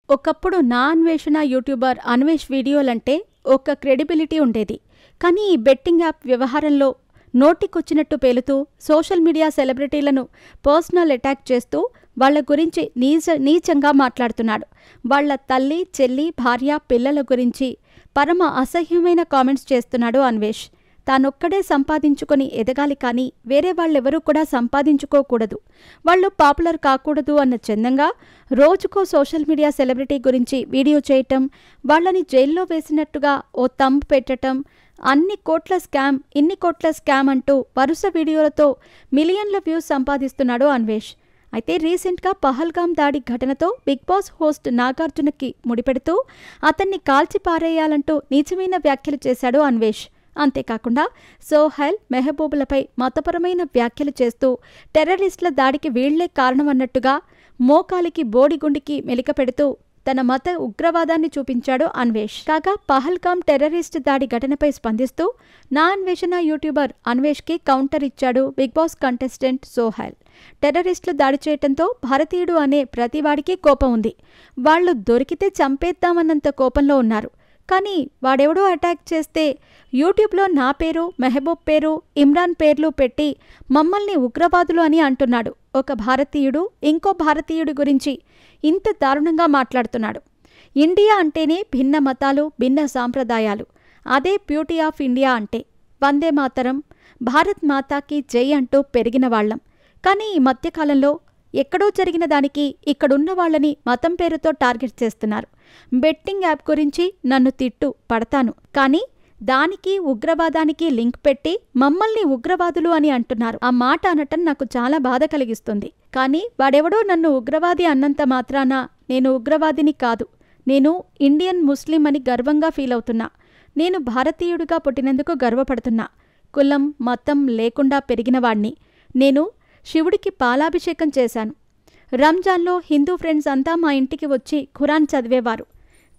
ఒకప్పుడు నా అన్వేషణ యూట్యూబర్ అన్వేష్ వీడియోలంటే ఒక క్రెడిబిలిటీ ఉండేది. కానీ ఈ బెట్టింగ్ యాప్ వ్యవహారంలో నోటికొచ్చినట్టు పేలుతూ సోషల్ మీడియా సెలబ్రిటీలను పర్సనల్ అటాక్ చేస్తూ వాళ్ల గురించి నీచంగా మాట్లాడుతున్నాడు. వాళ్ల తల్లి, చెల్లి, భార్య, పిల్లల గురించి పరమ అసహ్యమైన కామెంట్స్ చేస్తున్నాడు అన్వేష్. తానొక్కడే సంపాదించుకొని ఎదగాలి కానీ వేరే వాళ్ళెవరూ కూడా సంపాదించుకోకూడదు, వాళ్ళు పాపులర్ కాకూడదు అన్న చందంగా రోజుకో సోషల్ మీడియా సెలబ్రిటీ గురించి వీడియో చేయటం, వాళ్ళని జైల్లో వేసినట్టుగా ఓ తంబ్ పెట్టటం, అన్ని కోట్ల స్కామ్, ఇన్ని కోట్ల స్కామ్ అంటూ వరుస వీడియోలతో మిలియన్ల వ్యూస్ సంపాదిస్తున్నాడు అన్వేష్. అయితే రీసెంట్గా పహల్గామ్ దాడి ఘటనతో బిగ్ బాస్ హోస్ట్ నాగార్జునకి ముడిపెడుతూ అతన్ని కాల్చి పారేయాలంటూ నీచమైన వ్యాఖ్యలు చేశాడు అన్వేష్. అంతేకాకుండా సోహెల్, మెహబూబులపై మతపరమైన వ్యాఖ్యలు చేస్తూ టెర్రరిస్టుల దాడికి వీళ్లే కారణమన్నట్టుగా మోకాలికి బోడిగుండికి మెలికపెడుతూ తన మత ఉగ్రవాదాన్ని చూపించాడు అన్వేష్. కాగా పహల్గామ్ టెర్రరిస్ట్ దాడి ఘటనపై స్పందిస్తూ నా అన్వేషణ యూట్యూబర్ అన్వేష్కి కౌంటర్ ఇచ్చాడు బిగ్ బాస్ కంటెస్టెంట్ సోహెల్. టెర్రరిస్టులు దాడి చేయటంతో భారతీయుడు అనే ప్రతివాడికి కోపం ఉంది. వాళ్లు దొరికితే చంపేద్దామన్నంత కోపంలో ఉన్నారు. కానీ వాడెవడో అటాక్ చేస్తే యూట్యూబ్లో నా పేరు, మెహబూబ్ పేరు, ఇమ్రాన్ పేర్లు పెట్టి మమ్మల్ని ఉగ్రవాదులు అని అంటున్నాడు. ఒక భారతీయుడు ఇంకో భారతీయుడి గురించి ఇంత దారుణంగా మాట్లాడుతున్నాడు. ఇండియా అంటేనే భిన్న మతాలు, భిన్న సాంప్రదాయాలు. అదే బ్యూటీ ఆఫ్ ఇండియా అంటే. వందే మాతరం, భారత్ మాతాకి జై అంటూ పెరిగిన వాళ్లం. కానీ ఈ మధ్యకాలంలో ఎక్కడో జరిగిన దానికి ఇక్కడున్న వాళ్ళని మతం పేరుతో టార్గెట్ చేస్తున్నారు. బెట్టింగ్ యాప్ గురించి నన్ను తిట్టు, పడతాను, కానీ దానికి ఉగ్రవాదానికి లింక్ పెట్టి మమ్మల్ని ఉగ్రవాదులు అని అంటున్నారు. ఆ మాట అనటం నాకు చాలా బాధ కలిగిస్తుంది. కానీ వాడెవడో నన్ను ఉగ్రవాది అన్నంత మాత్రాన నేను ఉగ్రవాదిని కాదు. నేను ఇండియన్ ముస్లిం అని గర్వంగా ఫీల్ అవుతున్నా. నేను భారతీయుడిగా పుట్టినందుకు గర్వపడుతున్నా. కులం, మతం లేకుండా పెరిగినవాణ్ణి. నేను శివుడికి పాలాభిషేకం చేశాను. రంజాన్లో హిందూ ఫ్రెండ్స్ అంతా మా ఇంటికి వచ్చి ఖురాన్ చదివేవారు.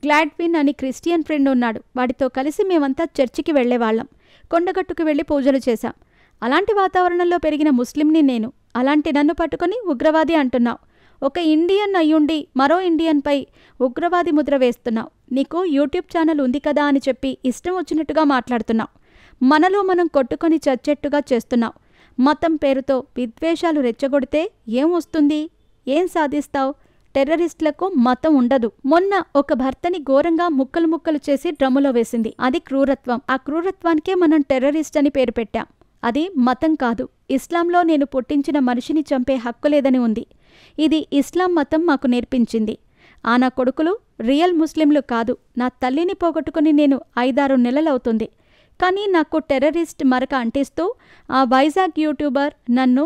గ్లాడ్విన్ అని క్రిస్టియన్ ఫ్రెండ్ ఉన్నాడు. వాడితో కలిసి మేమంతా చర్చికి వెళ్లేవాళ్లం. కొండగట్టుకు వెళ్లి పూజలు చేశాం. అలాంటి వాతావరణంలో పెరిగిన ముస్లింని నేను. అలాంటి నన్ను పట్టుకుని ఉగ్రవాది అంటున్నావు. ఒక ఇండియన్ అయ్యుండి మరో ఇండియన్పై ఉగ్రవాది ముద్ర వేస్తున్నావు. నీకు యూట్యూబ్ ఛానల్ ఉంది కదా అని చెప్పి ఇష్టం వచ్చినట్టుగా మాట్లాడుతున్నావు. మనలో మనం కొట్టుకొని చచ్చేట్టుగా చేస్తున్నావు. మతం పేరుతో విద్వేషాలు రెచ్చగొడితే ఏం వస్తుంది? ఏం సాధిస్తావు? టెర్రరిస్టులకు మతం ఉండదు. మొన్న ఒక భర్తని ఘోరంగా ముక్కలు ముక్కలు చేసి డ్రమ్ములో వేసింది. అది క్రూరత్వం. ఆ క్రూరత్వానికే మనం టెర్రరిస్ట్ అని పేరు పెట్టాం. అది మతం కాదు. ఇస్లాంలో నేను పుట్టించిన మనిషిని చంపే హక్కు లేదని ఉంది. ఇది ఇస్లాం మతం మాకు నేర్పించింది. ఆ నా కొడుకులు రియల్ ముస్లింలు కాదు. నా తల్లిని పోగొట్టుకుని నేను 5-6 నెలలవుతుంది. కానీ నాకు టెర్రరిస్ట్ మరక అంటిస్తూ ఆ వైజాగ్ యూట్యూబర్ నన్ను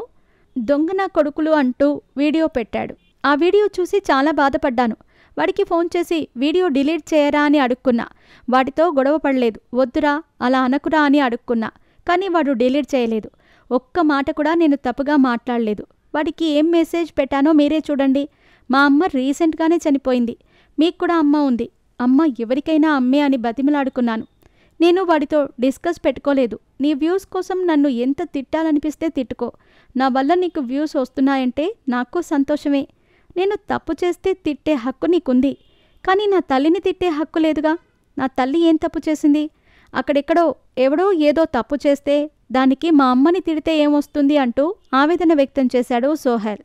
దొంగన కొడుకులు అంటూ వీడియో పెట్టాడు. ఆ వీడియో చూసి చాలా బాధపడ్డాను. వాడికి ఫోన్ చేసి వీడియో డిలీట్ చేయరా అని అడుక్కున్నా. వాడితో గొడవ పడలేదు. వద్దురా, అలా అనకురా అని అడుక్కున్నా. కానీ వాడు డిలీట్ చేయలేదు. ఒక్క మాట కూడా నేను తప్పుగా మాట్లాడలేదు. వాడికి ఏం మెసేజ్ పెట్టానో మీరే చూడండి. మా అమ్మ రీసెంట్గానే చనిపోయింది. మీకు కూడా అమ్మ ఉంది. అమ్మ ఎవరికైనా అమ్మే అని బతిమలాడుకున్నాను. నేను వాడితో డిస్కస్ పెట్టుకోలేదు. నీ వ్యూస్ కోసం నన్ను ఎంత తిట్టాలనిపిస్తే తిట్టుకో. నా వల్ల నీకు వ్యూస్ వస్తున్నాయంటే నాకు సంతోషమే. నేను తప్పు చేస్తే తిట్టే హక్కు నీకుంది. కానీ నా తల్లిని తిట్టే హక్కు లేదుగా. నా తల్లి ఏం తప్పు చేసింది? అక్కడెక్కడో ఎవడో ఏదో తప్పు చేస్తే దానికి మా అమ్మని తిడితే ఏమొస్తుంది అంటూ ఆవేదన వ్యక్తం చేశాడు సోహెల్.